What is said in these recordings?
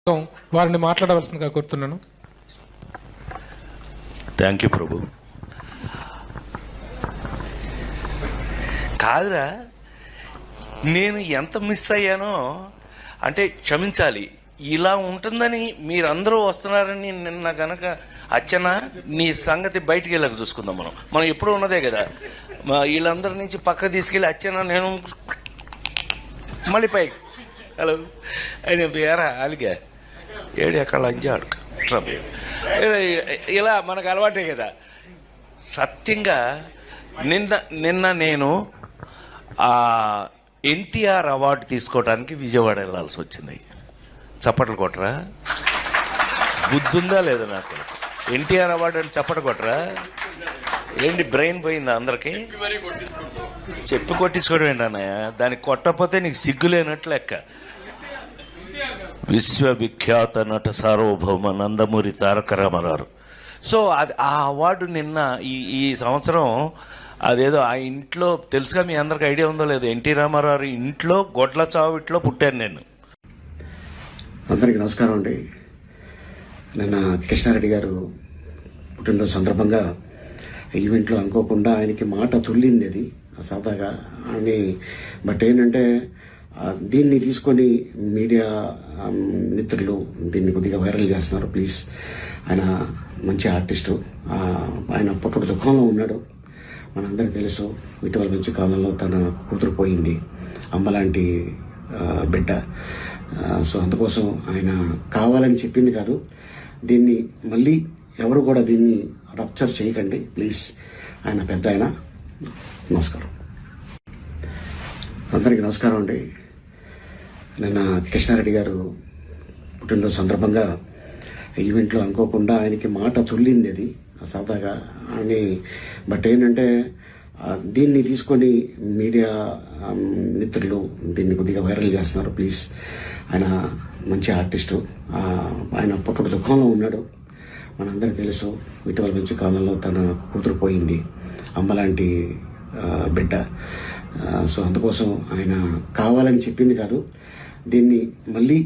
వారిని మాట్లాడవలసిందిగా కోరుతున్నాను. థ్యాంక్ యూ ప్రభు. కాదురా, నేను ఎంత మిస్ అయ్యానో అంటే క్షమించాలి. ఇలా ఉంటుందని మీరందరూ వస్తున్నారని నిన్న గనక అచ్చన నీ సంగతి బయటికి వెళ్ళక చూసుకుందాం. మనం ఎప్పుడూ ఉన్నదే కదా. వీళ్ళందరి నుంచి పక్క తీసుకెళ్ళి అచ్చన నేను మళ్ళీ పైకి హలో ఆయన పేరా అలిగా ఏడు ఎక్కడ లంచాడు ఇలా మనకు అలవాటే కదా. సత్యంగా నిన్న నేను ఎన్టీఆర్ అవార్డు తీసుకోవడానికి విజయవాడ వెళ్ళాల్సి వచ్చింది. చప్పట్లు కొట్టరా? బుద్ధుందా లేదా నాకు? ఎన్టీఆర్ అవార్డు అని చప్పట్లు కొట్టరా? ఏంటి బ్రెయిన్ పోయిందా అందరికి? చెప్పి కొట్టించుకోవడం ఏంటన్నయ్య? దానికి కొట్టకపోతే నీకు సిగ్గులేనట్లు లెక్క. విశ్వవిఖ్యాత నట సార్వభౌమ నందమూరి తారక రామారావు. సో అది ఆ అవార్డు నిన్న ఈ సంవత్సరం అదేదో ఆ ఇంట్లో తెలుసుగా, మీ అందరికి ఐడియా ఉందో లేదో, ఎన్టీ రామారావు ఇంట్లో గొడ్ల చావిట్లో పుట్టాను నేను. అందరికీ నమస్కారం అండి. నిన్న కృష్ణారెడ్డి గారు పుట్టినరోజు సందర్భంగా ఈవెంట్లో అనుకోకుండా ఆయనకి మాట తుల్లింది అది సరదాగా అని. బట్ ఏంటంటే దీన్ని తీసుకొని మీడియా మిత్రులు దీన్ని కొద్దిగా వైరల్ చేస్తున్నారు. ప్లీజ్, ఆయన మంచి ఆర్టిస్టు, ఆయన పుట్టుడు దుఃఖంలో ఉన్నాడు. మనందరికీ తెలుసు, ఇటీవల మంచి కాలంలో తన కూతురు పోయింది, అమ్మలాంటి బిడ్డ. సో అందుకోసం ఆయన కావాలని చెప్పింది కాదు. దీన్ని మళ్ళీ ఎవరు కూడా దీన్ని రప్చర్ చేయకండి ప్లీజ్. ఆయన పెద్ద ఆయన. నమస్కారం. అందరికీ నమస్కారం అండి. నిన్న కృష్ణారెడ్డి గారు పుట్టినరోజు సందర్భంగా ఈవెంట్లో అనుకోకుండా ఆయనకి మాట తుల్లింది అది సరదాగా అని. బట్ ఏంటంటే దీన్ని తీసుకొని మీడియా మిత్రులు దీన్ని కొద్దిగా వైరల్ చేస్తున్నారు. ప్లీజ్, ఆయన మంచి ఆర్టిస్టు, ఆయన పుట్టుడు దుఃఖంలో ఉన్నాడు. మనందరికీ తెలుసు, ఇటీవల మంచి కాలంలో తన కూతురు పోయింది, అమ్మలాంటి బిడ్డ. సో అందుకోసం ఆయన కావాలని చెప్పింది కాదు. దీన్ని మళ్ళీ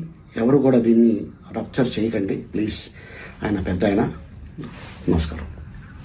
ఎవరు కూడా దీన్ని రప్చర్ చేయకండి ప్లీజ్. ఆయన పెద్ద ఆయన. నమస్కారం.